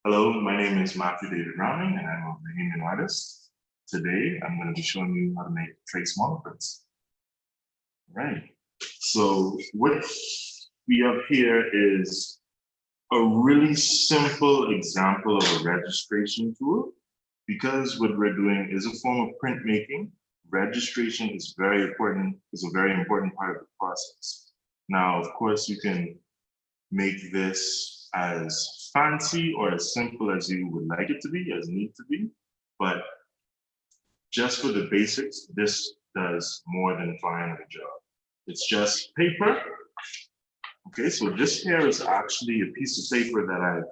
Hello, my name is Matthew Rahming, and I'm a Bahamian artist. Today, I'm going to be showing you how to make trace model prints. Right. So what we have here is a really simple example of a registration tool. Because what we're doing is a form of printmaking, registration is very important, is a very important part of the process. Now, of course, you can make this as fancy or as simple as you would like it to be, as neat to be, but just for the basics, this does more than fine of a job. It's just paper. Okay, so this here is actually a piece of paper that I've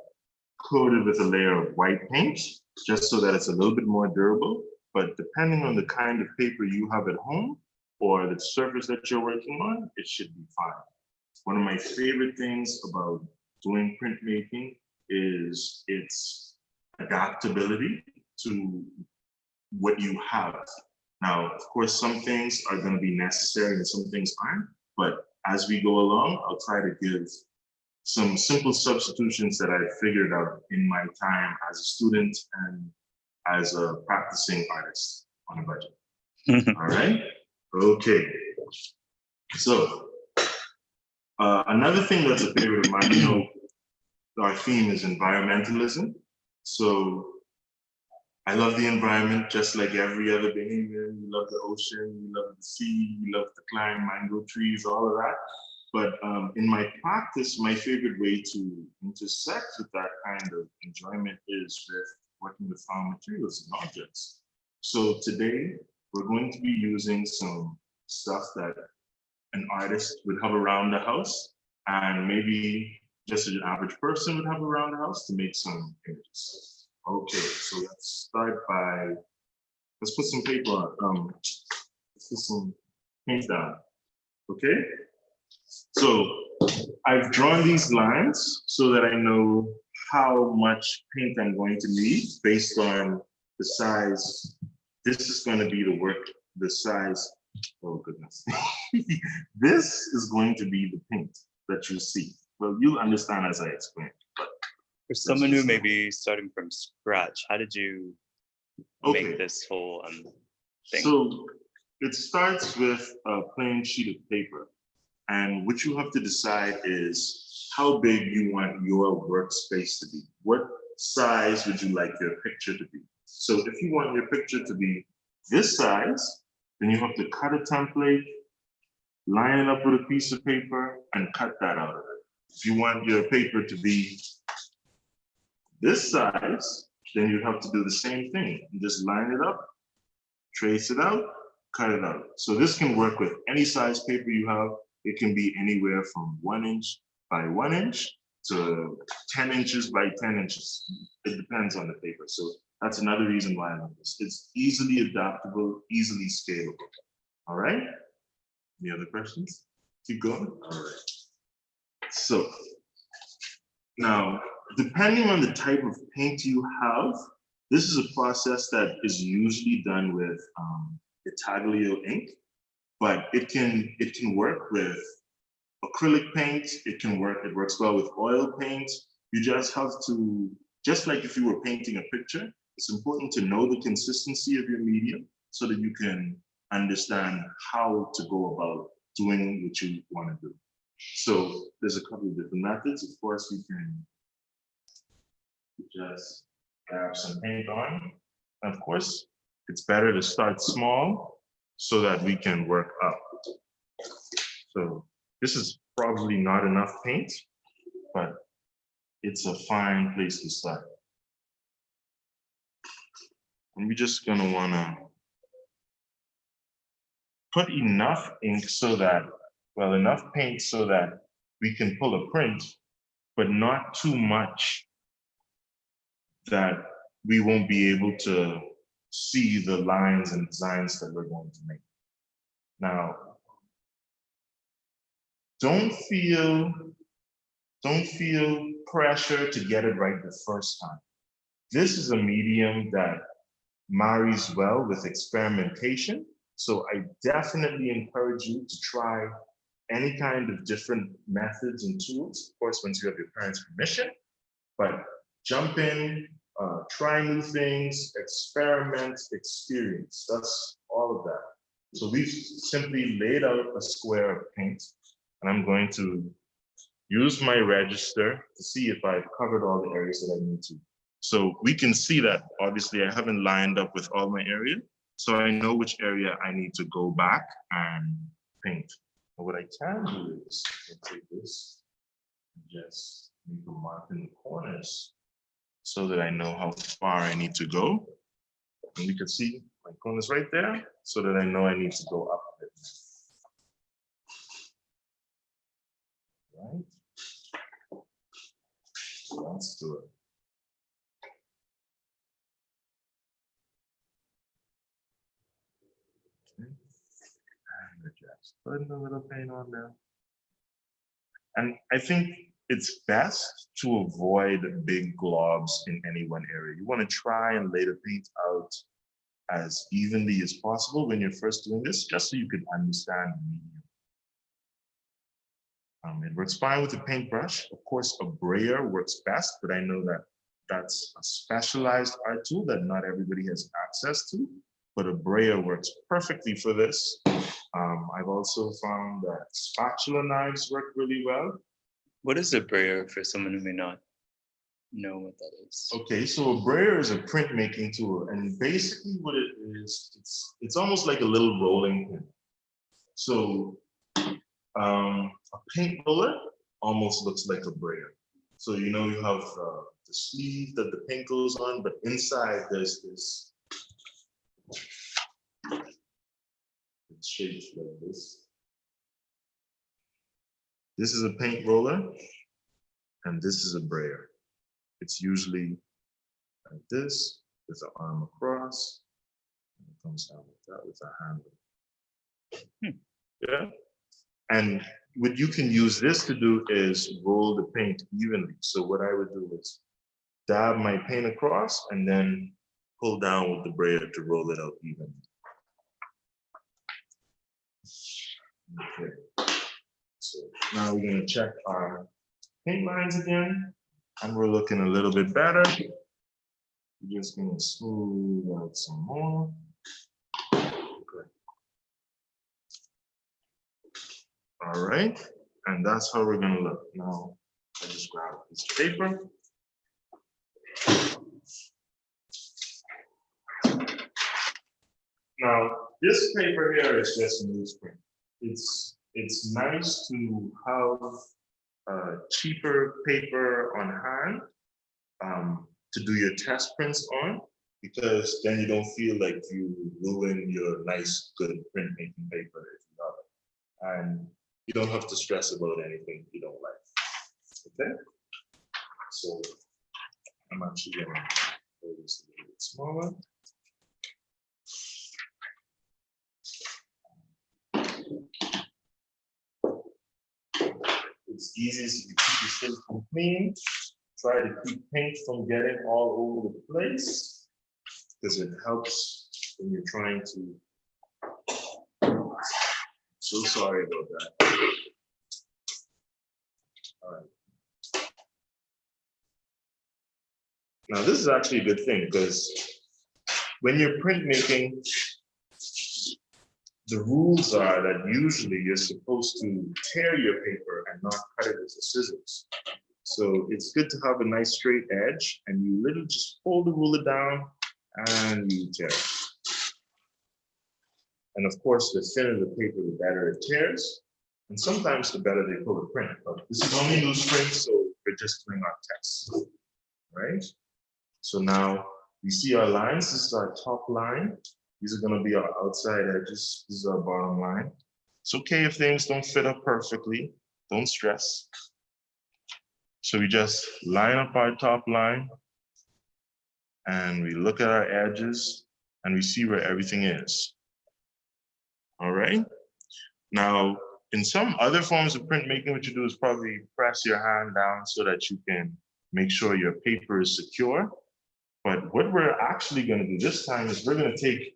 coated with a layer of white paint, just so that it's a little bit more durable. But depending on the kind of paper you have at home or the surface that you're working on, it should be fine. One of my favorite things about doing printmaking is its adaptability to what you have. Now, of course, some things are going to be necessary and some things aren't, but as we go along, I'll try to give some simple substitutions that I figured out in my time as a student and as a practicing artist on a budget. All right? Okay. So, another thing that's a favorite of mine, you know, our theme is environmentalism. So I love the environment just like every other Bahamian. We love the ocean, we love the sea, we love to climb mango trees, all of that. But in my practice, my favorite way to intersect with that kind of enjoyment is with working with found materials and objects. So today, we're going to be using some stuff that an artist would have around the house, and maybe just an average person would have around the house to make some images. Okay, so let's start by, let's put some paper on, let's put some paint down, okay? So I've drawn these lines so that I know how much paint I'm going to need based on the size. This is going to be the size. Oh goodness. This is going to be the paint that you see. Well, you'll understand as I explain. But for someone who may be starting from scratch, how did you make this whole thing? So it starts with a plain sheet of paper. And what you have to decide is how big you want your workspace to be. What size would you like your picture to be? So if you want your picture to be this size, then you have to cut a template, line it up with a piece of paper, and cut that out of it. If you want your paper to be this size, then you have to do the same thing. You just line it up, trace it out, cut it out. So this can work with any size paper you have. It can be anywhere from 1 inch by 1 inch to 10 inches by 10 inches. It depends on the paper. So that's another reason why I love this. It's easily adaptable, easily scalable. All right? Any other questions? Keep going. All right. So now, depending on the type of paint you have, this is a process that is usually done with intaglio ink. But it can work with acrylic paint. It works well with oil paint. You just have to, just like if you were painting a picture, the it's important to know the consistency of your medium so that you can understand how to go about doing what you want to do. So there's a couple of different methods. Of course, we can just grab some paint on. And of course, it's better to start small so that we can work up. So this is probably not enough paint, but it's a fine place to start. And we're just gonna wanna put enough ink so that, well, enough paint so that we can pull a print, but not too much that we won't be able to see the lines and designs that we're going to make. Now, don't feel pressure to get it right the first time. This is a medium that marries well with experimentation. So I definitely encourage you to try any kind of different methods and tools, of course, once you have your parents' permission, but jump in, try new things, experiment, experience. That's all of that. So we've simply laid out a square of paint, and I'm going to use my register to see if I've covered all the areas that I need to. So we can see that obviously I haven't lined up with all my area, so I know which area I need to go back and paint. But what I can do is I can take this and just make a mark in the corners so that I know how far I need to go. And you can see my corners right there so that I know I need to go up a bit. Right? Let's do it. Okay. And just putting a little paint on there. And I think it's best to avoid big globs in any one area. You want to try and lay the paint out as evenly as possible when you're first doing this, just so you can understand the medium. It works fine with a paintbrush. Of course, a brayer works best, but I know that that's a specialized art tool that not everybody has access to, but a brayer works perfectly for this. I've also found that spatula knives work really well. What is a brayer for someone who may not know what that is? Okay, so a brayer is a printmaking tool, and basically what it is, it's almost like a little rolling pin. So a paint roller almost looks like a brayer. So you know you have the sleeve that the paint goes on, but inside there's this. It's shaped like this. This is a paint roller, and this is a brayer. It's usually like this, with the arm across, and it comes down like that with a handle. Yeah. And what you can use this to do is roll the paint evenly. So what I would do is dab my paint across and then pull down with the brayer to roll it out evenly. Okay. So now we're going to check our paint lines again, and we're looking a little bit better. We're just going to smooth out some more. Okay. All right, and that's how we're going to look. Now, I just grab a piece of paper. Now, this paper here is just newsprint. It's nice to have cheaper paper on hand to do your test prints on, because then you don't feel like you ruin your nice, good printmaking paper if you love it. And you don't have to stress about anything you don't like. Okay? So I'm actually going to make this a little bit smaller. It's easiest if you keep your system clean. Try to keep paint from getting all over the place, because it helps when you're trying to. So sorry about that. All right. Now, this is actually a good thing because when you're printmaking, the rules are that usually you're supposed to tear your paper and not cut it with the scissors. So it's good to have a nice straight edge, and you literally just fold the ruler down and you tear. And of course, the thinner the paper, the better it tears. And sometimes the better they pull the print. But this is only newsprint, so we're just doing our tests, right? So now we see our lines. This is our top line. These are going to be our outside edges. This is our bottom line. It's okay if things don't fit up perfectly. Don't stress. So we just line up our top line and we look at our edges and we see where everything is. All right. Now, in some other forms of printmaking, what you do is probably press your hand down so that you can make sure your paper is secure. But what we're actually going to do this time is we're going to take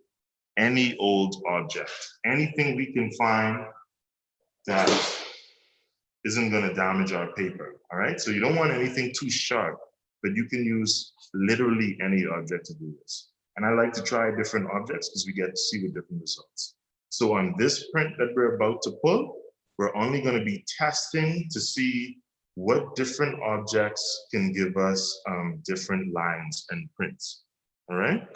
any old object, anything we can find that isn't going to damage our paper. All right. So you don't want anything too sharp, but you can use literally any object to do this. And I like to try different objects because we get to see the different results. So on this print that we're about to pull, we're only going to be testing to see what different objects can give us different lines and prints. All right.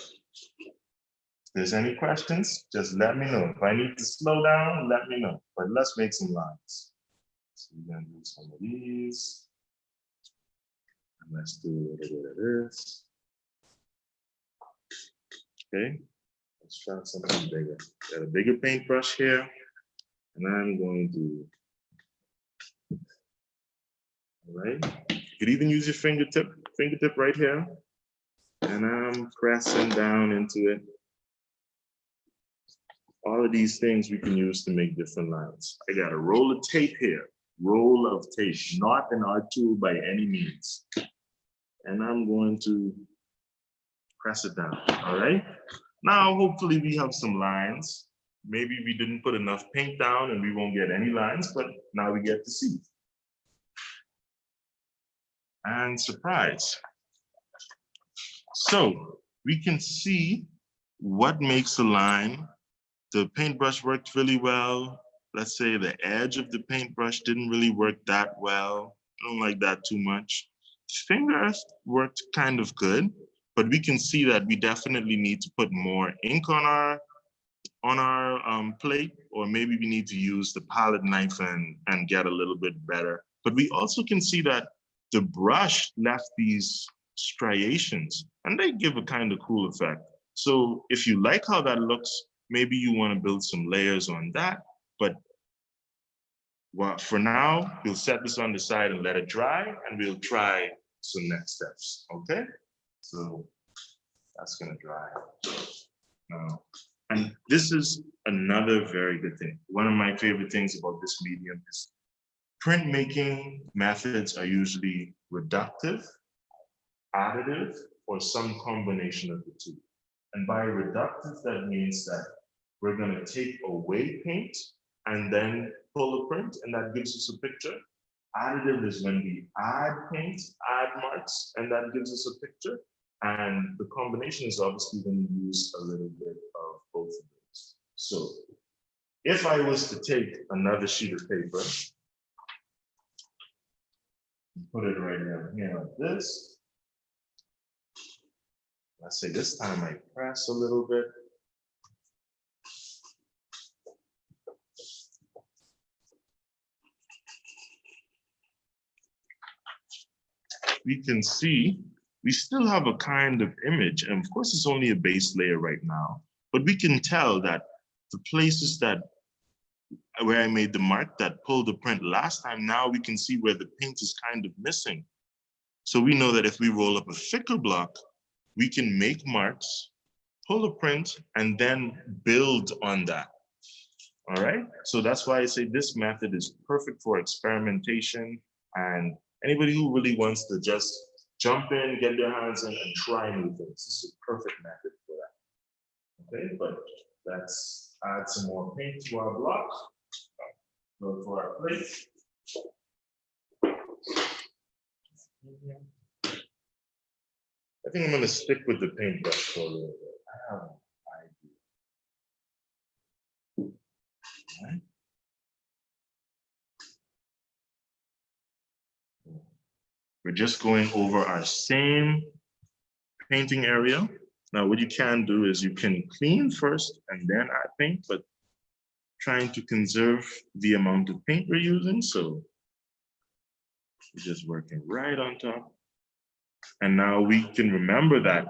If there's any questions, just let me know. If I need to slow down, let me know. But let's make some lines. So we're going to do some of these. And let's do a little bit of this. Okay. Let's try something bigger. Got a bigger paintbrush here, and I'm going to, all right. You could even use your fingertip right here, and I'm pressing down into it. All of these things we can use to make different lines. I got a roll of tape here, roll of tape, not an art tool by any means. And I'm going to press it down, all right? Now, hopefully we have some lines. Maybe we didn't put enough paint down and we won't get any lines, but now we get to see. And surprise. So we can see what makes a line. The paintbrush worked really well. Let's say the edge of the paintbrush didn't really work that well. I don't like that too much. The finger worked kind of good. But we can see that we definitely need to put more ink on our plate, or maybe we need to use the palette knife and get a little bit better. But we also can see that the brush left these striations, and they give a kind of cool effect. So if you like how that looks, maybe you want to build some layers on that. But well, for now, we'll set this on the side and let it dry, and we'll try some next steps, okay? So that's gonna dry. And this is another very good thing. One of my favorite things about this medium is printmaking methods are usually reductive, additive, or some combination of the two. And by reductive, that means that we're gonna take away paint and then pull a print, and that gives us a picture. Additive is when we add paint, add marks, and that gives us a picture. And the combination is obviously when you use a little bit of both of those. So if I was to take another sheet of paper, and put it right down here like this, let's say this time I press a little bit. We can see we still have a kind of image. And of course, it's only a base layer right now, but we can tell that the places that where I made the mark that pulled the print last time, now we can see where the paint is kind of missing. So we know that if we roll up a thicker block, we can make marks, pull a print, and then build on that. All right, so that's why I say this method is perfect for experimentation and anybody who really wants to just jump in, get their hands in, and try new things. This is a perfect method for that. Okay, but let's add some more paint to our block. Go for our plate. I think I'm going to stick with the paintbrush for a little bit. I have an idea. Right. We're just going over our same painting area. Now, what you can do is you can clean first and then add paint, but trying to conserve the amount of paint we're using. So we're just working right on top. And now we can remember that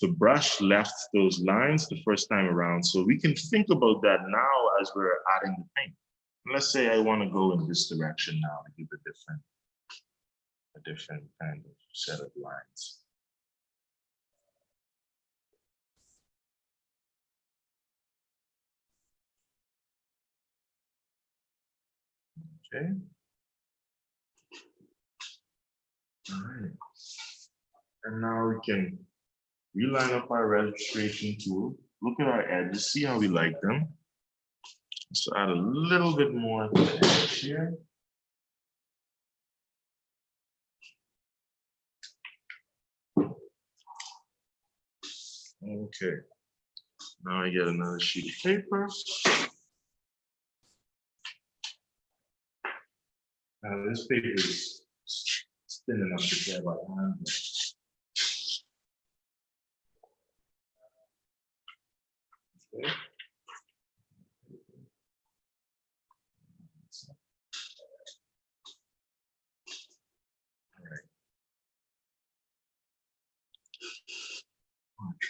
the brush left those lines the first time around. So we can think about that now as we're adding the paint. Let's say I want to go in this direction now to give a different kind of set of lines. Okay. All right. And now we can reline up our registration tool, look at our edges, see how we like them. So add a little bit more to the edge here. Okay. Now I get another sheet of paper. Now this paper is thin enough to get by hand. Okay. All right.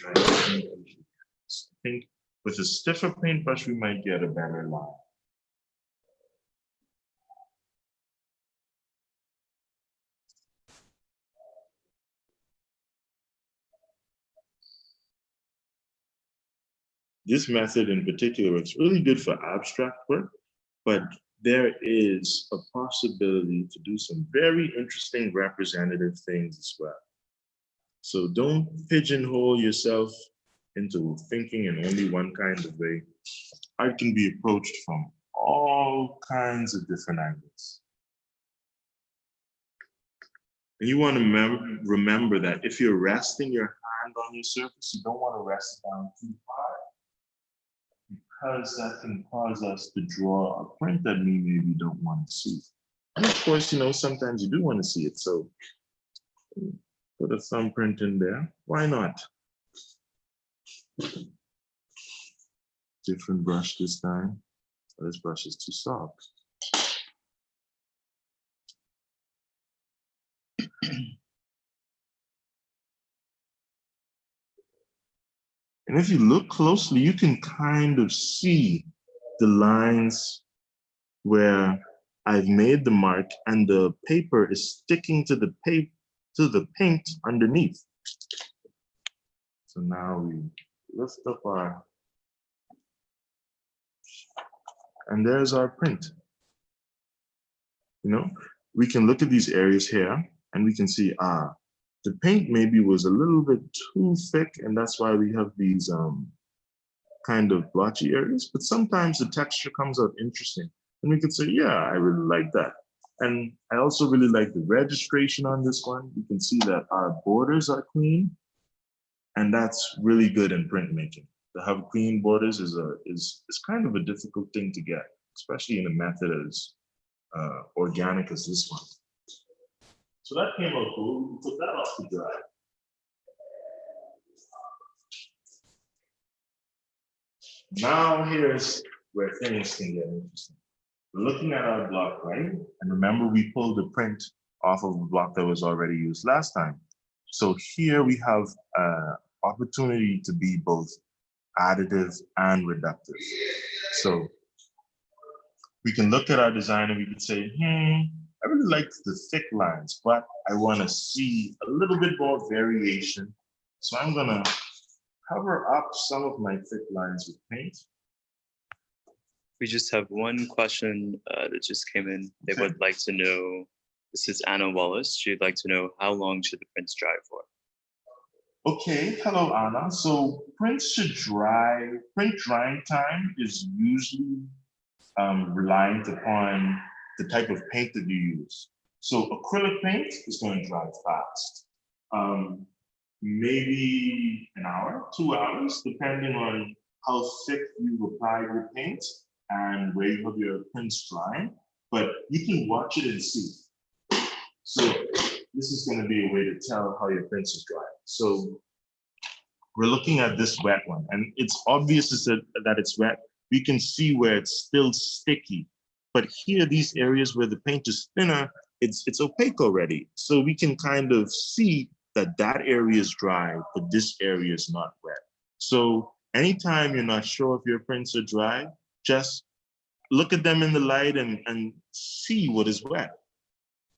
I think with a stiffer paintbrush, we might get a better line. This method in particular is really good for abstract work, but there is a possibility to do some very interesting representative things as well. So don't pigeonhole yourself into thinking in only one kind of way. Art can be approached from all kinds of different angles. And you want to remember that if you're resting your hand on your surface, you don't want to rest it down too far, because that can cause us to draw a print that we maybe don't want to see. And of course, sometimes you do want to see it. So put a thumbprint in there. Why not? Different brush this time. This brush is too soft. And if you look closely, you can kind of see the lines where I've made the mark and the paper is sticking to the paint underneath. So now we lift up and there's our print. We can look at these areas here and we can see, the paint maybe was a little bit too thick, and that's why we have these kind of blotchy areas, but sometimes the texture comes out interesting. And we could say, yeah, I really like that. And I also really like the registration on this one. You can see that our borders are clean, and that's really good in printmaking. To have clean borders is kind of a difficult thing to get, especially in a method as organic as this one. So that came out cool. We can put that off to dry. Now here's where things can get interesting. We're looking at our block, right? And remember, we pulled the print off of a block that was already used last time. So here we have an opportunity to be both additive and reductive. So we can look at our design and we can say, I really like the thick lines, but I want to see a little bit more variation. So I'm gonna cover up some of my thick lines with paint. We just have one question that just came in. They would like to know, this is Anna Wallace. She'd like to know, how long should the prints dry for? Okay, hello Anna. So prints should dry, print drying time is usually reliant upon the type of paint that you use. So acrylic paint is going to dry fast. maybe an hour, 2 hours, depending on how thick you've applied your paint and where you have your prints drying. But you can watch it and see. So this is going to be a way to tell how your prints is dry. So we're looking at this wet one, and it's obvious that it's wet. We can see where it's still sticky. But here, these areas where the paint is thinner, it's opaque already. So we can kind of see that that area is dry, but this area is not wet. So anytime you're not sure if your prints are dry, just look at them in the light and see what is wet.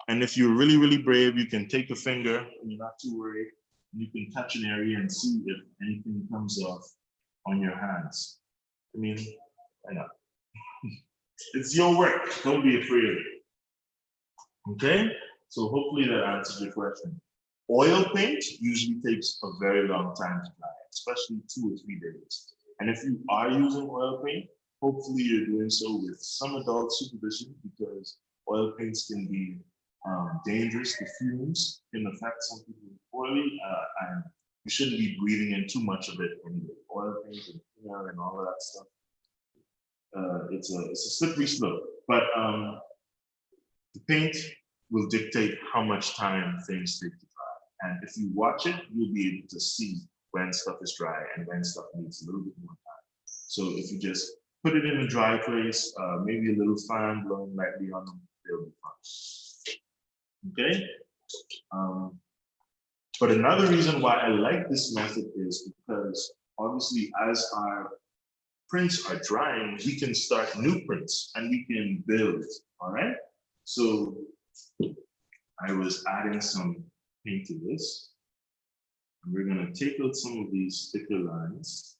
And if you're really, really brave, you can take a finger and you're not too worried. You can touch an area and see if anything comes off on your hands. I mean, why not? It's your work. Don't be afraid of it. Okay? So hopefully that answers your question. Oil paint usually takes a very long time to dry, especially 2 or 3 days. And if you are using oil paint, hopefully you're doing so with some adult supervision, because oil paints can be dangerous. The fumes can affect some people poorly, and you shouldn't be breathing in too much of it anyway. Oil paint and thinner and all of that stuff. It's a slippery slope, but the paint will dictate how much time things take to dry. And if you watch it, you'll be able to see when stuff is dry and when stuff needs a little bit more time. So if you just put it in a dry place, maybe a little fan blowing lightly on them, they'll be fine. Okay? But another reason why I like this method is because obviously as our prints are drying, we can start new prints and we can build, all right? So I was adding some paint to this. And we're gonna take out some of these thicker lines.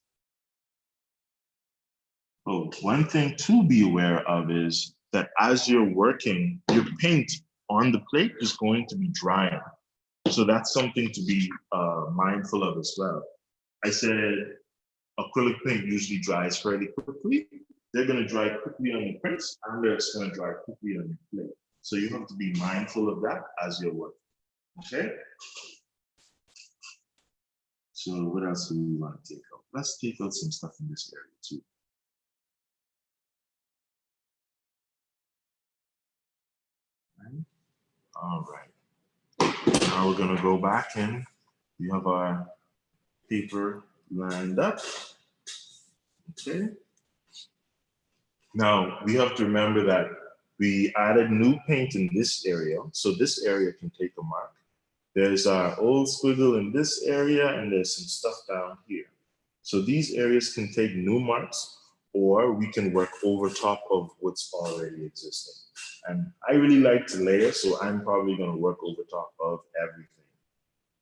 Oh, one thing to be aware of is that as you're working, your paint on the plate is going to be drying. So that's something to be mindful of as well. I said acrylic paint usually dries fairly quickly. They're going to dry quickly on the prints, and it's going to dry quickly on the plate. So you have to be mindful of that as you're working. Okay? So what else do we want to take out? Let's take out some stuff in this area too. All right. Now we're going to go back in. We have our paper lined up. Okay. Now we have to remember that we added new paint in this area. So this area can take a mark. There's our old squiggle in this area, and there's some stuff down here. So these areas can take new marks, or we can work over top of what's already existing. And I really like to layer, so I'm probably gonna work over top of everything.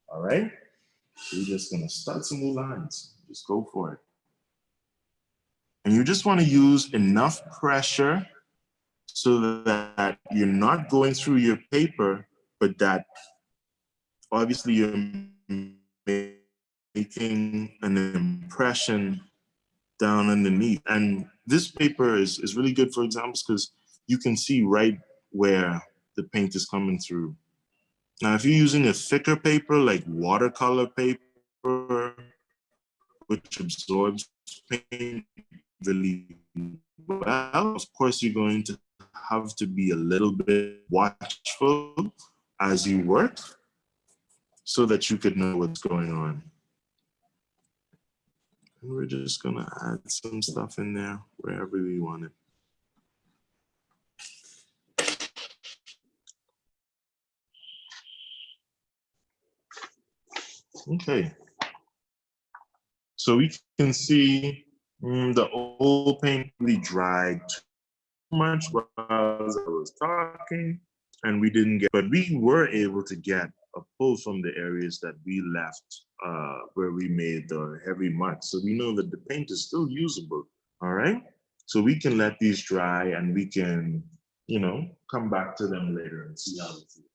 All right? So we're just gonna start some new lines. Just go for it. And you just wanna use enough pressure so that you're not going through your paper, but that obviously you're making an impression down underneath. And this paper is really good for examples because you can see right where the paint is coming through. Now, if you're using a thicker paper like watercolor paper, which absorbs paint really well, of course, you're going to have to be a little bit watchful as you work so that you could know what's going on. And we're just gonna add some stuff in there wherever we want it. Okay. So we can see the old paint really dried too much while I was talking, and we didn't get, but we were able to get a pull from the areas that we left where we made the heavy marks. So we know that the paint is still usable, all right? So we can let these dry and we can, you know, come back to them later and see how they feel.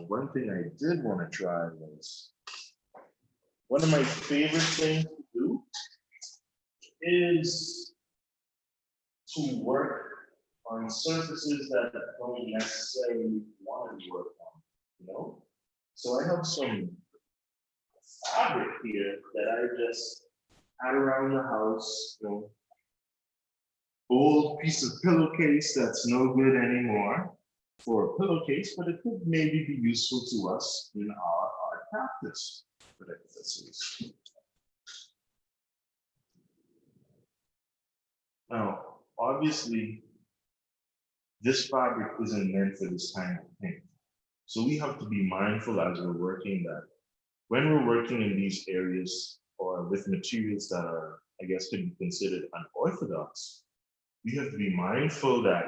One thing I did want to try was, one of my favorite things to do is to work on surfaces that I don't necessarily want to work on, you know? So I have some fabric here that I just had around the house, old piece of pillowcase that's no good anymore for a pillowcase, but it could maybe be useful to us in our art practice. Whatever this is. Now, obviously, this fabric isn't meant for this kind of thing. So we have to be mindful as we're working that when we're working in these areas or with materials that are, I guess, could be considered unorthodox, we have to be mindful that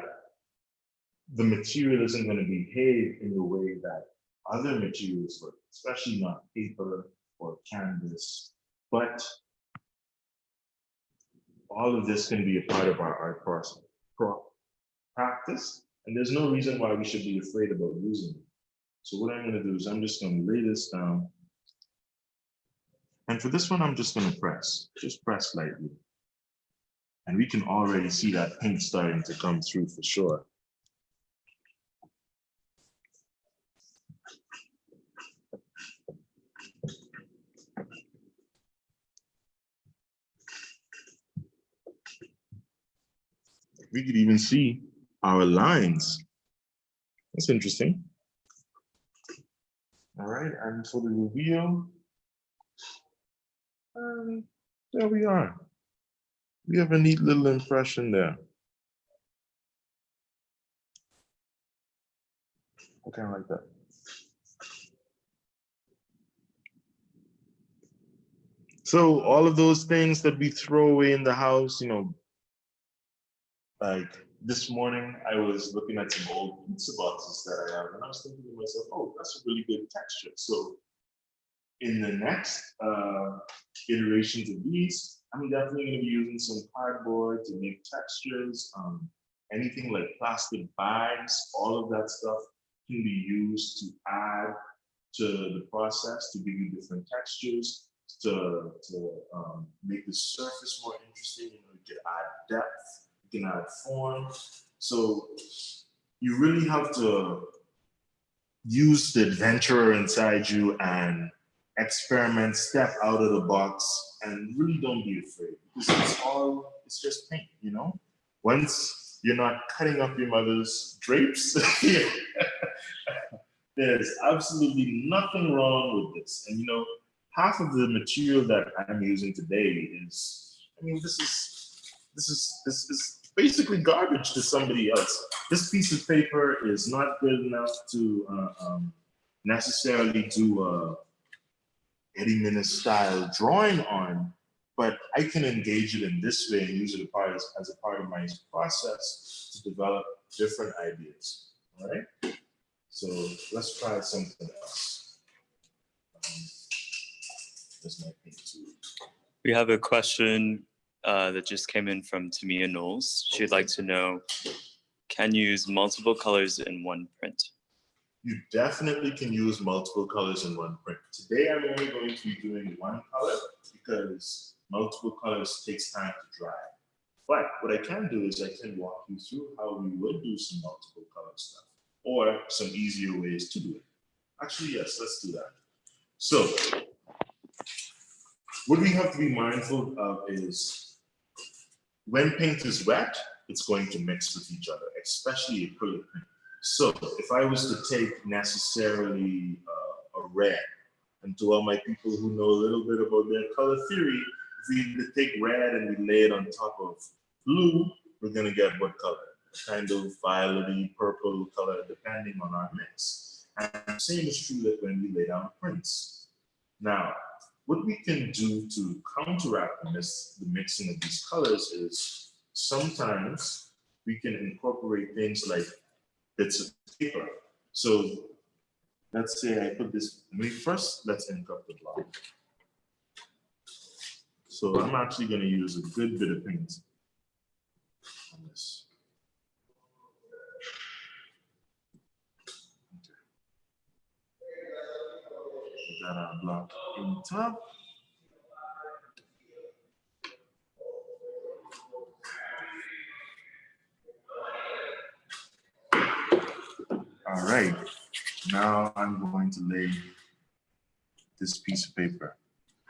the material isn't going to behave in the way that other materials work, especially not paper or canvas. But all of this can be a part of our art practice, and there's no reason why we should be afraid about using it. So what I'm going to do is I'm just going to lay this down. And for this one, I'm just going to just press lightly. And we can already see that paint starting to come through for sure. We could even see our lines. That's interesting. All right, and for the reveal, there we are. We have a neat little impression there. I kind of like that. So all of those things that we throw away in the house, like this morning, I was looking at some old pizza boxes that I have, and I was thinking to myself, oh, that's a really good texture. So in the next iterations of these, I'm definitely going to be using some cardboard to make textures. Anything like plastic bags, all of that stuff can be used to add to the process to give you different textures, to make the surface more interesting. You can add depth, you can add form. So you really have to use the adventurer inside you and experiment, step out of the box, and really don't be afraid, because it's just paint, Once you're not cutting up your mother's drapes, there's absolutely nothing wrong with this. And half of the material that I'm using today is, this is basically garbage to somebody else. This piece of paper is not good enough to necessarily do a Eddie Minnis style drawing on, but I can engage it in this way and use it as a part of my process to develop different ideas. All right. So let's try something else. This might be too. We have a question that just came in from Tamia Knowles. She'd like to know, can you use multiple colors in one print? You definitely can use multiple colors in one print. Today, I'm only going to be doing one color because multiple colors takes time to dry. But what I can do is I can walk you through how we would do some multiple color stuff, or some easier ways to do it. Actually, yes, let's do that. So what we have to be mindful of is when paint is wet, it's going to mix with each other, especially acrylic paint. So if I was to take necessarily a red, and to all my people who know a little bit about their color theory, if we take red and we lay it on top of blue, we're gonna get what color? A kind of violet-y, purple color, depending on our mix. And the same is true that when we lay down prints. Now, what we can do to counteract the mixing of these colors is sometimes we can incorporate things like bits of paper. So let's say I put this, let's ink up the block. So I'm actually going to use a good bit of paint on this. Okay. Got our block in top. All right, now I'm going to lay this piece of paper.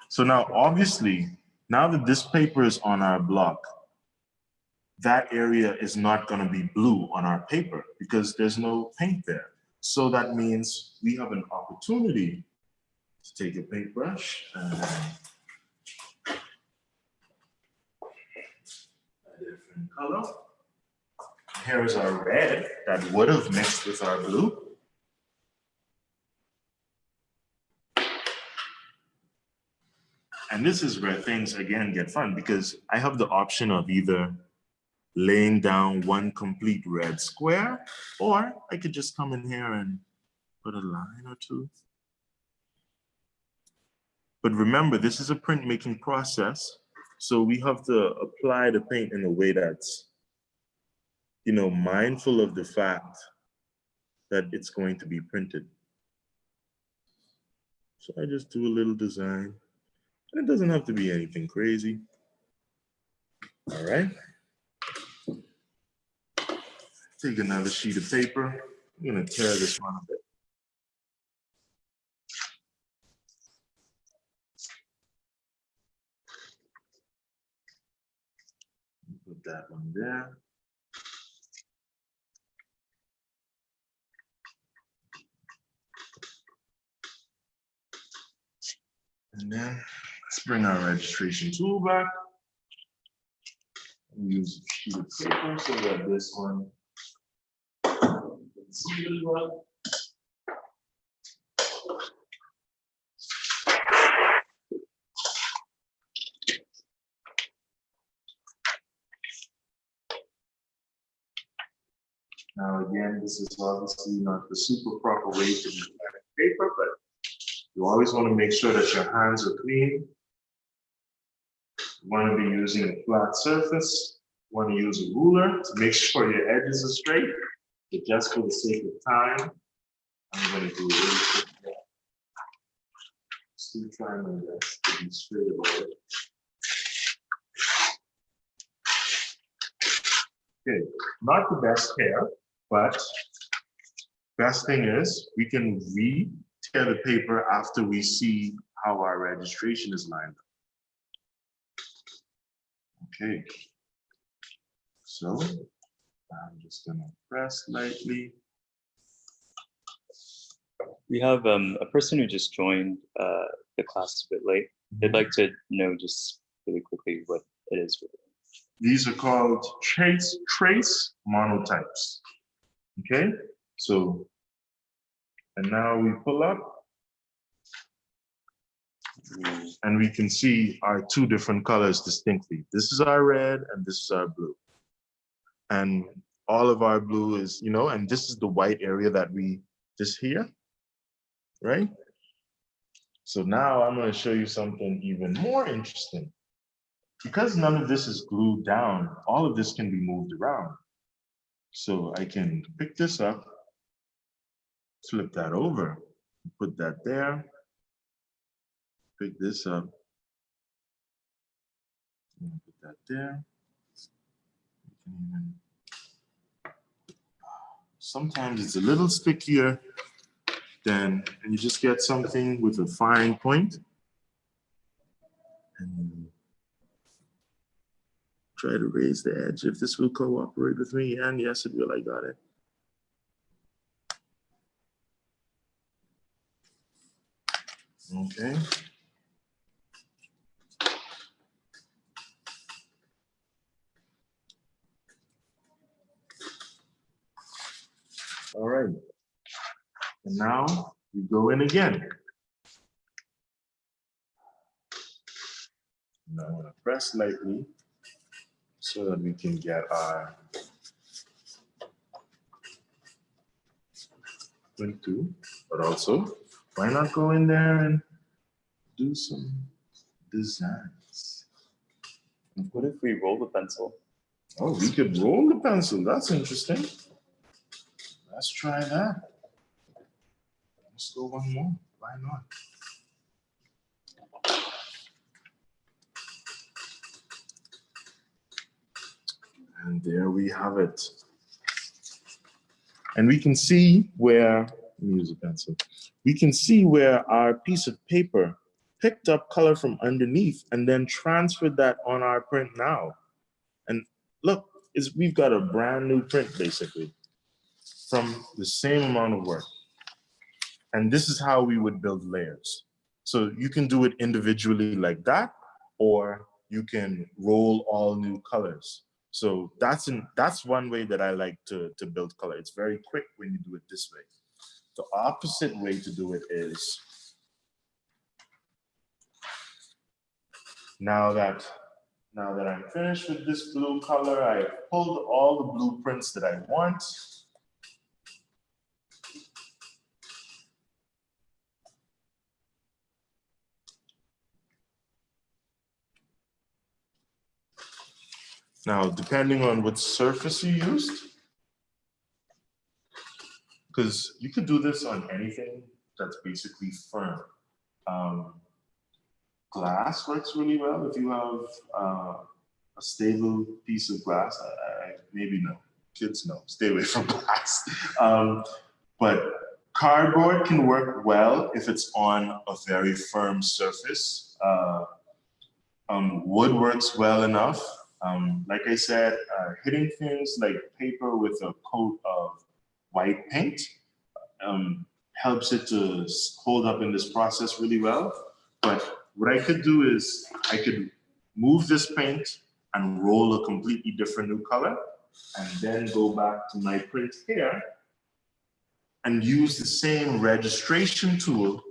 So now, obviously, now that this paper is on our block, that area is not going to be blue on our paper because there's no paint there. So that means we have an opportunity to take a paintbrush and a different color. Here is our red that would have mixed with our blue. And this is where things again get fun because I have the option of either laying down one complete red square, or I could just come in here and put a line or two. But remember, this is a printmaking process, so we have to apply the paint in a way that's, you know, mindful of the fact that it's going to be printed. So I just do a little design, and it doesn't have to be anything crazy. All right. Take another sheet of paper. I'm gonna tear this one a bit. Put that one there. And then let's bring our registration tool back. And use a sheet of paper so that this one can see really well. Now again, this is obviously not the super proper way to do paper, but you always want to make sure that your hands are clean. You want to be using a flat surface. You want to use a ruler to make sure your edges are straight. But just for the sake of time, I'm going to do a really quick job. Still trying my best to be straight about it. Okay, not the best hair, but best thing is we can re-tear the paper after we see how our registration is lined up. Okay, so I'm just gonna press lightly. We have a person who just joined the class a bit late. They'd like to know just really quickly what it is. These are called trace monotypes. Okay, so, and now we pull up and we can see our two different colors distinctly. This is our red and this is our blue. And all of our blue is, you know, and this is the white area that we just here, right? So now I'm going to show you something even more interesting. Because none of this is glued down, all of this can be moved around. So I can pick this up, flip that over, put that there, pick this up, and put that there. Sometimes it's a little stickier than, and you just get something with a fine point. And you try to raise the edge if this will cooperate with me, and yes, it will. I got it. Okay. All right. And now we go in again. Now I'm going to press lightly so that we can get our print too. But also, why not go in there and do some designs? What if we roll the pencil? Oh, we could roll the pencil. That's interesting. Let's try that. Let's go one more. Why not? And there we have it. And we can see where, let me use a pencil. We can see where our piece of paper picked up color from underneath and then transferred that on our print now. And look, we've got a brand new print basically from the same amount of work. And this is how we would build layers. So you can do it individually like that, or you can roll all new colors. So that's one way that I like to build color. It's very quick when you do it this way. The opposite way to do it is, now that I'm finished with this blue color, I pulled all the blueprints that I want. Now, depending on what surface you used, because you could do this on anything that's basically firm. Glass works really well if you have a stable piece of glass. Maybe no, kids no, stay away from glass. But cardboard can work well if it's on a very firm surface. Wood works well enough. Like I said, hitting things like paper with a coat of white paint helps it to hold up in this process really well. But what I could do is I could move this paint and roll a completely different new color, and then go back to my print here and use the same registration tool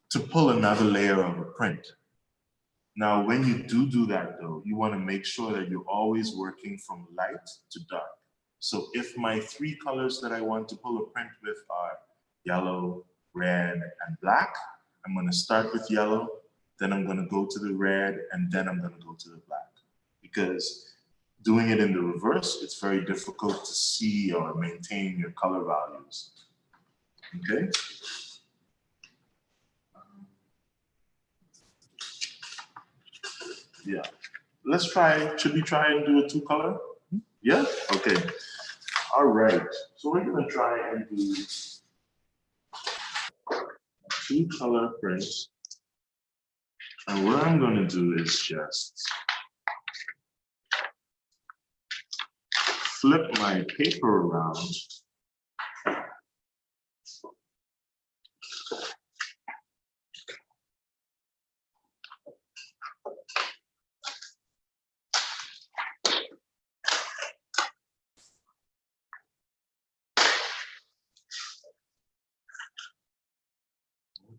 to pull another layer of a print. Now, when you do that though, you want to make sure that you're always working from light to dark. So if my three colors that I want to pull a print with are yellow, red, and black, I'm going to start with yellow, then I'm going to go to the red, and then I'm going to go to the black. Because doing it in the reverse, it's very difficult to see or maintain your color values. Okay? Yeah. Let's try, should we try and do a two color? Yeah? Okay. All right. So we're going to try and do two color prints. And what I'm going to do is just flip my paper around.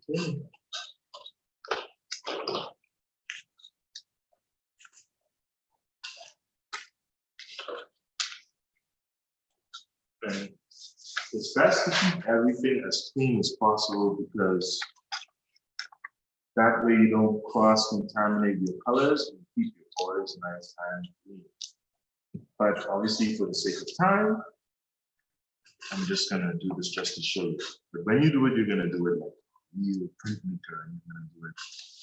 Okay. And it's best to keep everything as clean as possible, because that way you don't cross-contaminate your colors and keep your borders nice and clean. But obviously, for the sake of time, I'm just gonna do this just to show you. But when you do it, you're gonna do it like real printmaker, and you're gonna do it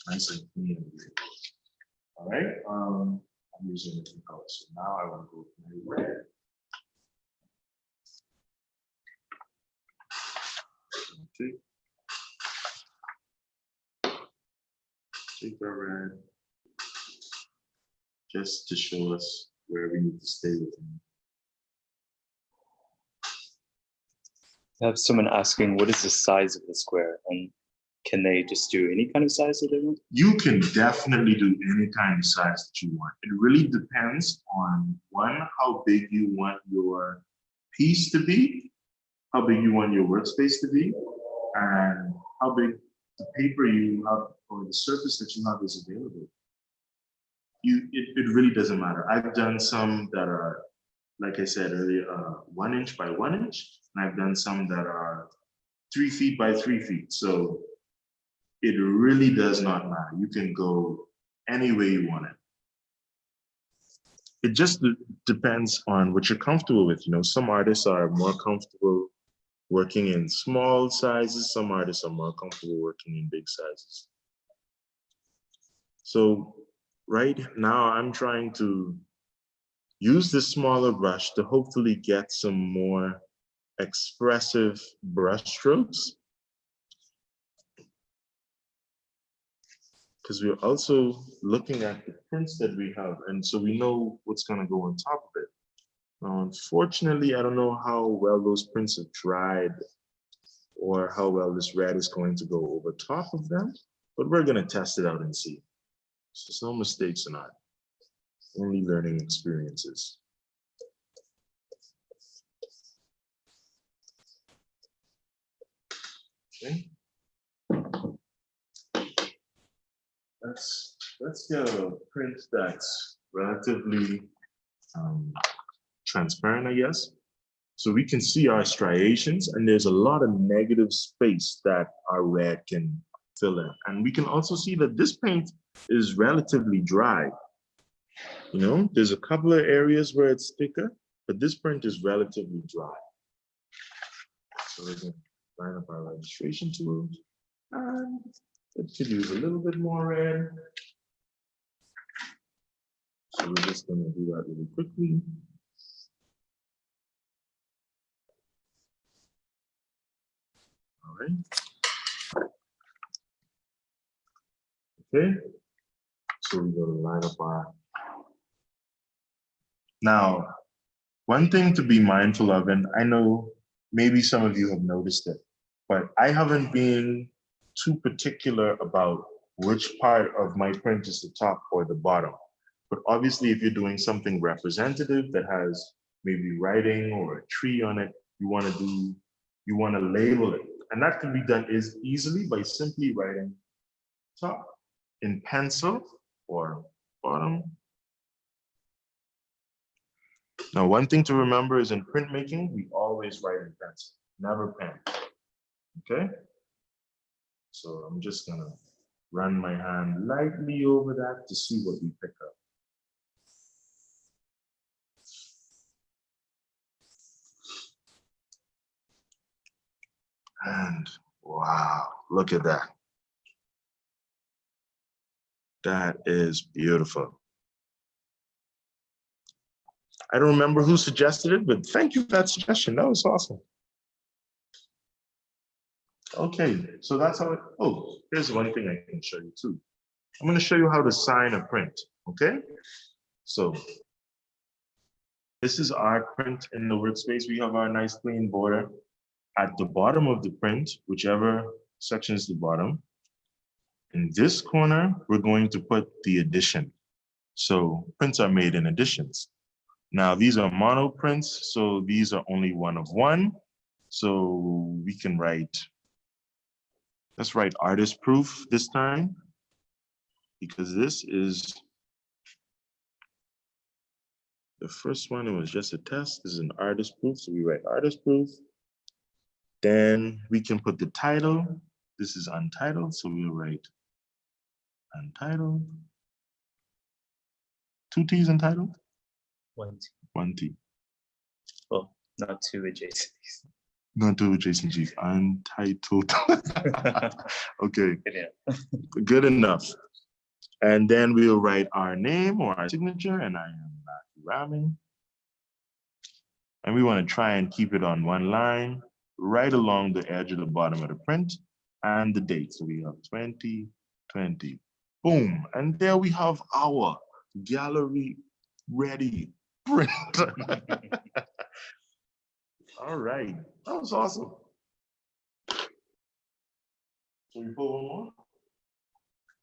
nice and clean and great. All right, I'm using a different color. So now I want to go with my red. Okay. Take our red, just to show us where we need to stay with him. I have someone asking, what is the size of the square? And can they just do any kind of size that they want? You can definitely do any kind of size that you want. It really depends on, one, how big you want your piece to be, how big you want your workspace to be, and how big the paper you have or the surface that you have is available. It really doesn't matter. I've done some that are, like I said earlier, 1 inch by 1 inch, and I've done some that are 3 feet by 3 feet. So it really does not matter. You can go any way you want it. It just depends on what you're comfortable with. You know, some artists are more comfortable working in small sizes. Some artists are more comfortable working in big sizes. So right now I'm trying to use this smaller brush to hopefully get some more expressive brush strokes. because we're also looking at the prints that we have, and so we know what's going to go on top of it. Now, unfortunately, I don't know how well those prints have dried or how well this red is going to go over top of them, but we're going to test it out and see. So there's no mistakes in that, only learning experiences. Okay. Let's get a print that's relatively transparent, I guess. So we can see our striations, and there's a lot of negative space that our red can fill in. And we can also see that this paint is relatively dry. You know, there's a couple of areas where it's thicker, but this print is relatively dry. So we're going to line up our registration tool, and it could use a little bit more red. So we're just going to do that really quickly. All right. Okay. So we're going to line up our. Now, one thing to be mindful of, and I know maybe some of you have noticed it, but I haven't been too particular about which part of my print is the top or the bottom. But obviously, if you're doing something representative that has maybe writing or a tree on it, you want to label it. And that can be done easily by simply writing top in pencil or bottom. Now, one thing to remember is in printmaking, we always write in pencil, never pen. Okay? So I'm just gonna run my hand lightly over that to see what we pick up. And wow, look at that. That is beautiful. I don't remember who suggested it, but thank you for that suggestion. That was awesome. Okay, so that's how it, oh, here's one thing I can show you too. I'm gonna show you how to sign a print, okay? So this is our print in the workspace. We have our nice clean border. At the bottom of the print, whichever section is the bottom, in this corner, we're going to put the addition. So prints are made in additions. Now these are mono prints, so these are only one of one. So we can write, let's write artist proof this time, because this is the first one. It was just a test. This is an artist proof, so we write artist proof. Then we can put the title. This is untitled, so we'll write untitled. 2 T's untitled? 1 T. 1 T. Well, not 2 adjacent. Not 2 adjacent G's. Untitled. Okay. Yeah. Good enough. And then we'll write our name or our signature, and I am Matthew Rahming. And we want to try and keep it on one line, right along the edge of the bottom of the print, and the date. So we have 2020. Boom. And there we have our gallery ready print. All right. That was awesome. So we pull one more?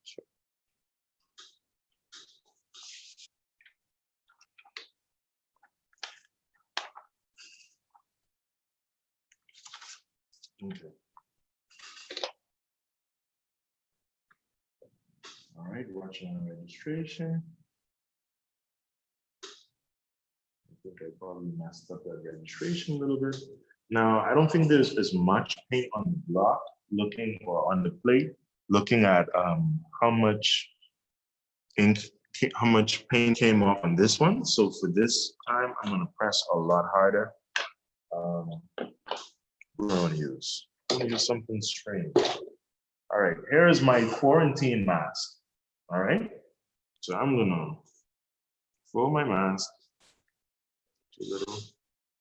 Sure. Okay. All right, watching our registration. I think I probably messed up that registration a little bit. Now, I don't think there's as much paint on the block looking, or on the plate, looking at how much ink, how much paint came off on this one. So for this time, I'm gonna press a lot harder. We're gonna use something strange. All right, here is my quarantine mask. All right, so I'm gonna fold my mask a little,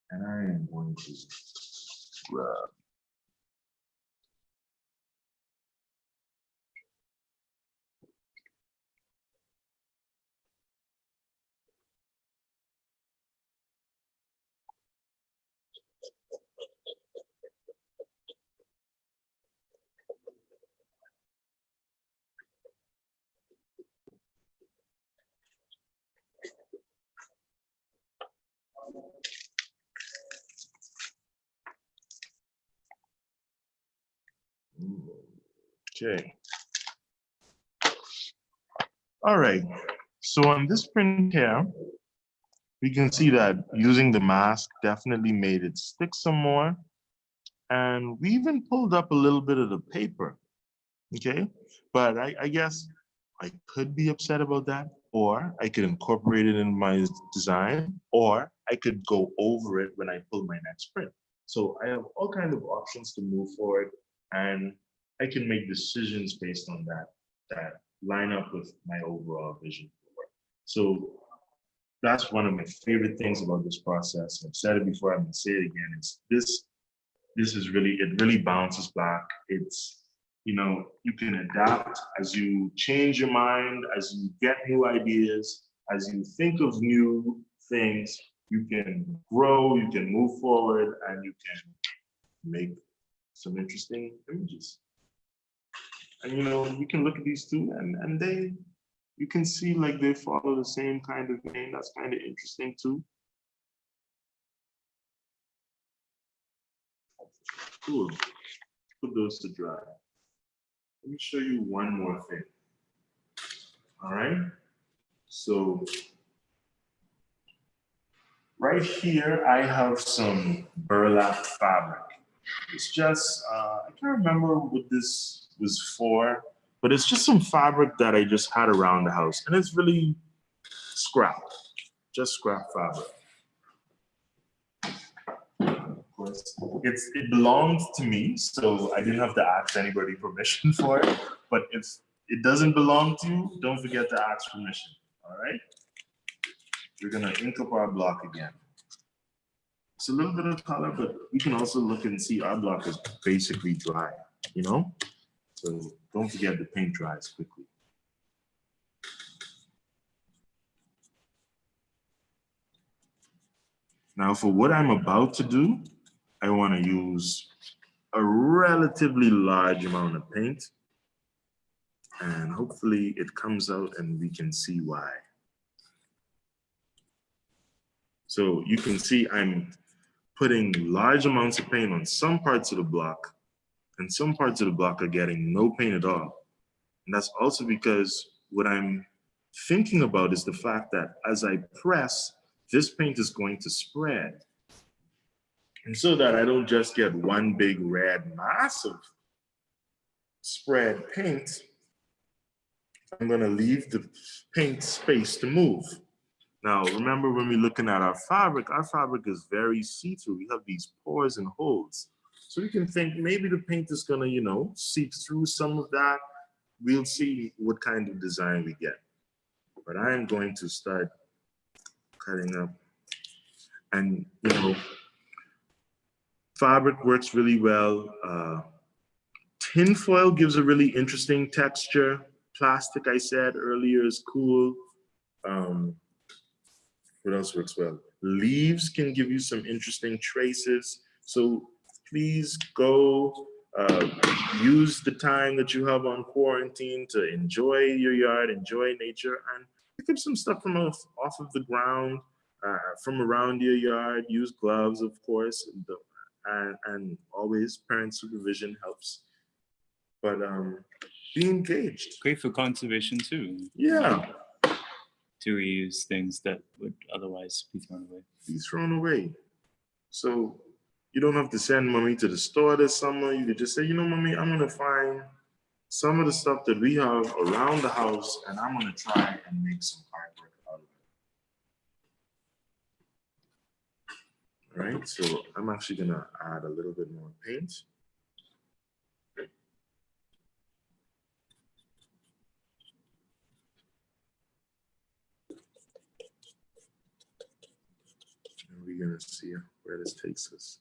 and I am going to grab. Okay. All right. So on this print here, we can see that using the mask definitely made it stick some more. And we even pulled up a little bit of the paper. Okay. But I guess I could be upset about that, or I could incorporate it in my design, or I could go over it when I pull my next print. So I have all kinds of options to move forward, and I can make decisions based on that line up with my overall vision for work. So that's one of my favorite things about this process. I've said it before, I'm gonna say it again. It's this is really, it really bounces back. It's, you know, you can adapt as you change your mind, as you get new ideas, as you think of new things, you can grow, you can move forward, and you can make some interesting images. And you know, you can look at these two and they, you can see like they follow the same kind of vein. That's kind of interesting too. Cool. Put those to dry. Let me show you one more thing. All right. So right here, I have some burlap fabric. It's just, I can't remember what this was for, but it's just some fabric that I just had around the house. And it's really scrap, just scrap fabric. Of course, it belonged to me, so I didn't have to ask anybody permission for it. But if it doesn't belong to you, don't forget to ask permission, all right? We're gonna ink up our block again. It's a little bit of color, but we can also look and see our block is basically dry, you know? So don't forget the paint dries quickly. Now for what I'm about to do, I wanna use a relatively large amount of paint, and hopefully it comes out and we can see why. So you can see I'm putting large amounts of paint on some parts of the block, and some parts of the block are getting no paint at all. And that's also because what I'm thinking about is the fact that as I press, this paint is going to spread. And so that I don't just get one big red mass of spread paint, I'm gonna leave the paint space to move. Now, remember when we're looking at our fabric is very see-through. We have these pores and holes. So we can think maybe the paint is gonna, you know, seep through some of that. We'll see what kind of design we get. But I am going to start cutting up. And, you know, fabric works really well. Tin foil gives a really interesting texture. Plastic, I said earlier, is cool. What else works well? Leaves can give you some interesting traces. So please go use the time that you have on quarantine to enjoy your yard, enjoy nature, and pick up some stuff from off of the ground, from around your yard. Use gloves, of course, and always parent supervision helps. But be engaged. Great for conservation too. Yeah. To reuse things that would otherwise be thrown away. Be thrown away. So you don't have to send mommy to the store this summer. You could just say, you know, mommy, I'm gonna find some of the stuff that we have around the house and I'm gonna try and make some artwork out of it. All right, so I'm actually gonna add a little bit more paint. And we're gonna see where this takes us.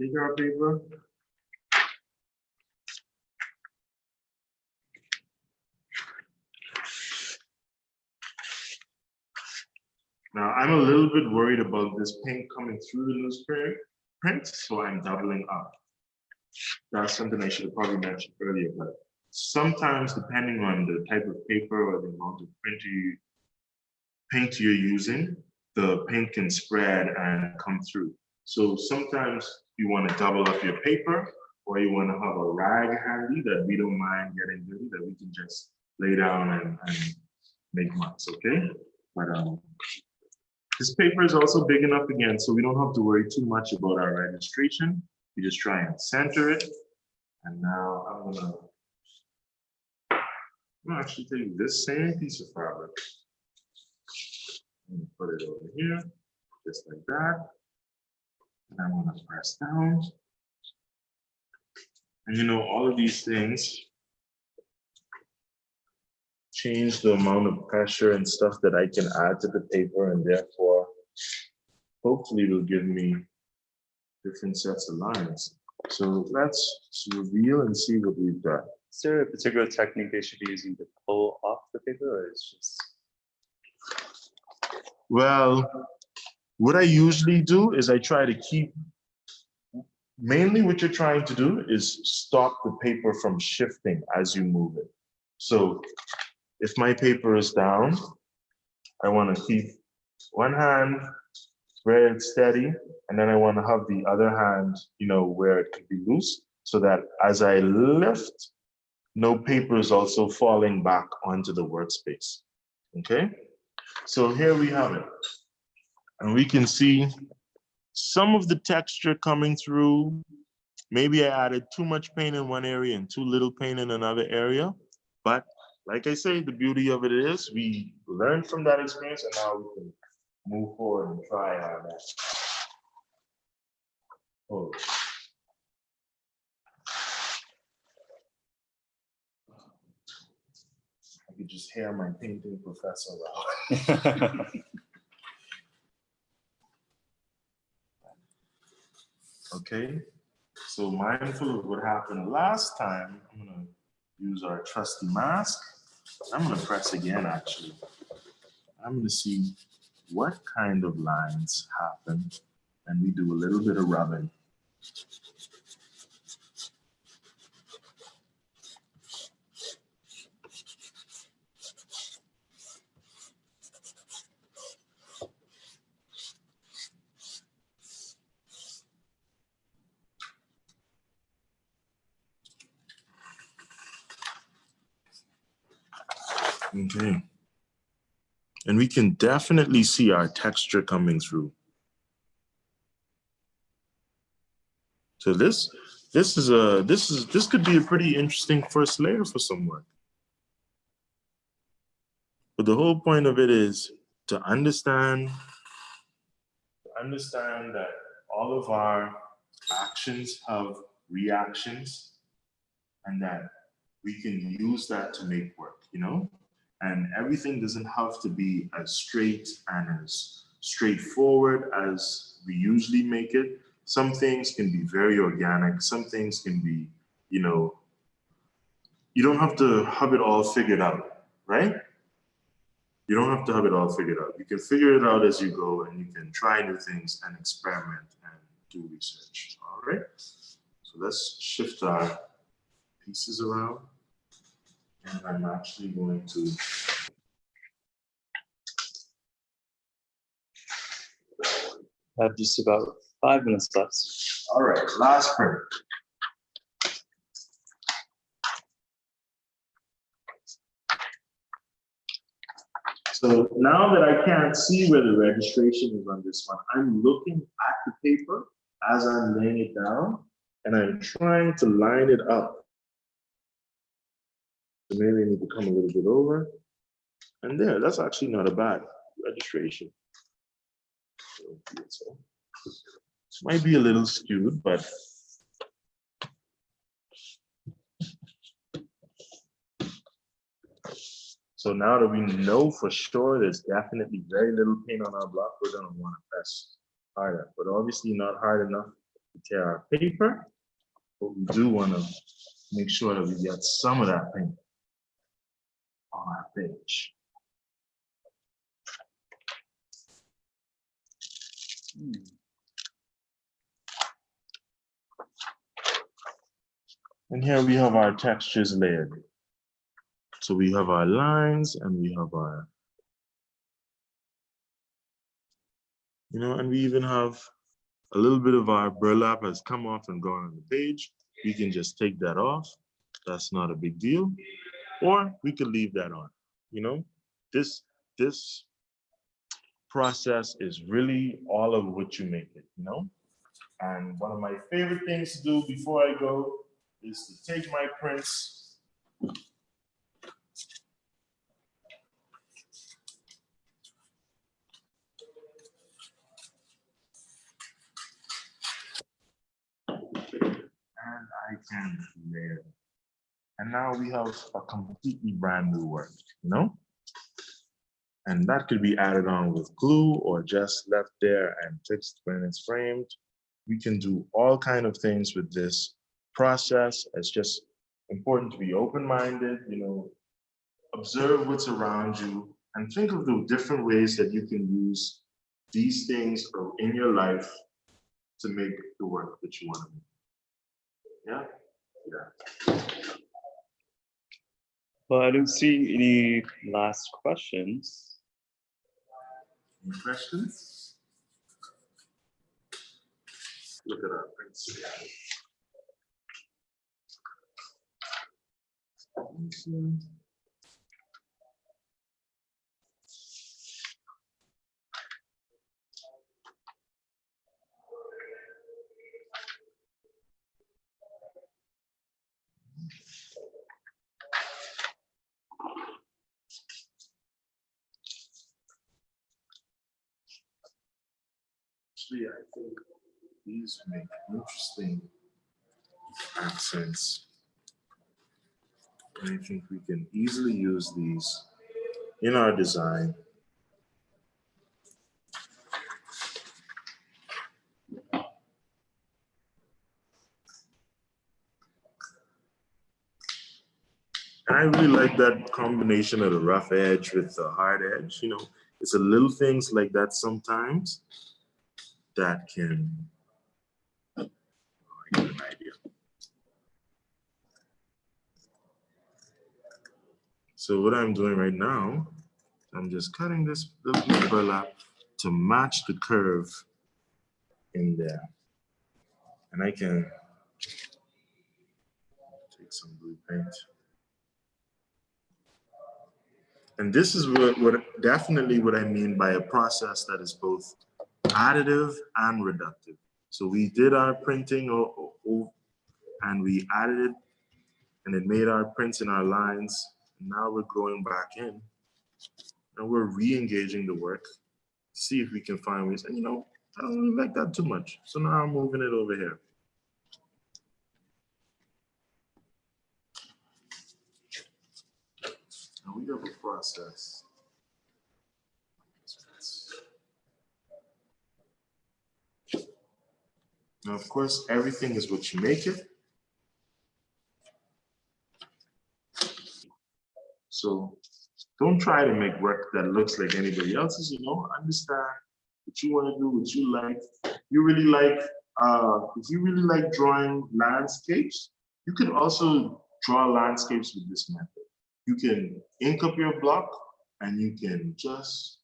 Take our paper. Now, I'm a little bit worried about this paint coming through the newsprint, so I'm doubling up. That's something I should have probably mentioned earlier, but sometimes depending on the type of paper or the amount of paint you're using, the paint can spread and come through. So sometimes you want to double up your paper, or you want to have a rag handy that we don't mind getting dirty, that we can just lay down and make marks, okay? But this paper is also big enough again, so we don't have to worry too much about our registration. We just try and center it. And now I'm gonna actually take this same piece of fabric and put it over here, just like that. And I'm gonna press down. And you know, all of these things change the amount of pressure and stuff that I can add to the paper, and therefore, hopefully it'll give me different sets of lines. So let's reveal and see what we've got. Is there a particular technique they should be using to pull off the paper, or it's just? Well, what I usually do is I try to keep, mainly what you're trying to do is stop the paper from shifting as you move it. So if my paper is down, I want to keep one hand where it's steady, and then I want to have the other hand, you know, where it can be loose, so that as I lift, no paper is also falling back onto the workspace. Okay, so here we have it, and we can see some of the texture coming through. Maybe I added too much paint in one area and too little paint in another area, but like I say, the beauty of it is we learned from that experience, and now we can move forward and try our best. Oh. I could just hear my painting professor out. Okay, so mindful of what happened last time, I'm gonna use our trusty mask. I'm gonna press again, actually. I'm gonna see what kind of lines happen, and we do a little bit of rubbing. Okay. And we can definitely see our texture coming through. So this could be a pretty interesting first layer for some work. But the whole point of it is to understand that all of our actions have reactions, and that we can use that to make work, you know? And everything doesn't have to be as straight and as straightforward as we usually make it. Some things can be very organic. Some things can be, you know, you don't have to have it all figured out, right? You don't have to have it all figured out. You can figure it out as you go, and you can try new things and experiment and do research, all right? So let's shift our pieces around. And I'm actually going to I have just about 5 minutes left. all right, last print. So now that I can't see where the registration is on this one, I'm looking at the paper as I'm laying it down, and I'm trying to line it up. So maybe I need to come a little bit over. And there, that's actually not a bad registration. So this might be a little skewed, but so now that we know for sure there's definitely very little paint on our block, we're gonna wanna press harder, but obviously not hard enough to tear our paper, but we do wanna make sure that we get some of that paint on our page. And here we have our textures layered. So we have our lines and we have our, and we even have a little bit of our burlap has come off and gone on the page. We can just take that off. That's not a big deal. Or we could leave that on. This process is really all of what you make it, And one of my favorite things to do before I go is to take my prints and I can layer. And now we have a completely brand new work, And that could be added on with glue or just left there and fixed when it's framed. We can do all kinds of things with this process. It's just important to be open-minded, observe what's around you and think of the different ways that you can use these things in your life to make the work that you want to make. Yeah? Yeah. Well, I don't see any last questions. Any questions? Look at our prints. Actually, I think these make interesting accents. And I think we can easily use these in our design. And I really like that combination of the rough edge with the hard edge. It's a little things like that sometimes that can, I get an idea. So what I'm doing right now, I'm just cutting this little bit of burlap to match the curve in there. And I can take some blue paint. And this is definitely what I mean by a process that is both additive and reductive. So we did our printing and we added it and it made our prints in our lines. And now we're going back in and we're re-engaging the work, see if we can find ways. And I don't really like that too much. So now I'm moving it over here. Now we have a process. Now, of course, everything is what you make it. So don't try to make work that looks like anybody else's, understand what you want to do, what you like. You really like, if you really like drawing landscapes, you can also draw landscapes with this method. You can ink up your block and you can just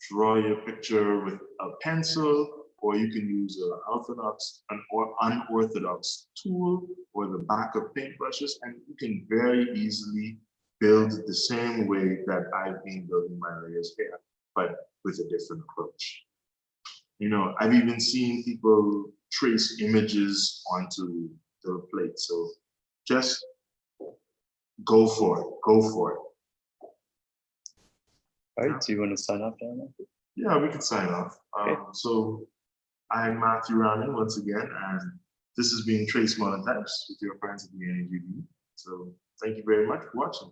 draw your picture with a pencil, or you can use an unorthodox tool or the back of paintbrushes, and you can very easily build the same way that I've been building my layers here, but with a different approach. I've even seen people trace images onto the plate. So just go for it. Go for it. All right. Do you want to sign off, Dana? Yeah, we can sign off. Okay. So I'm Matthew Rahming once again, and this has been Trace Monotypes with your friends at the NAGB. So thank you very much for watching.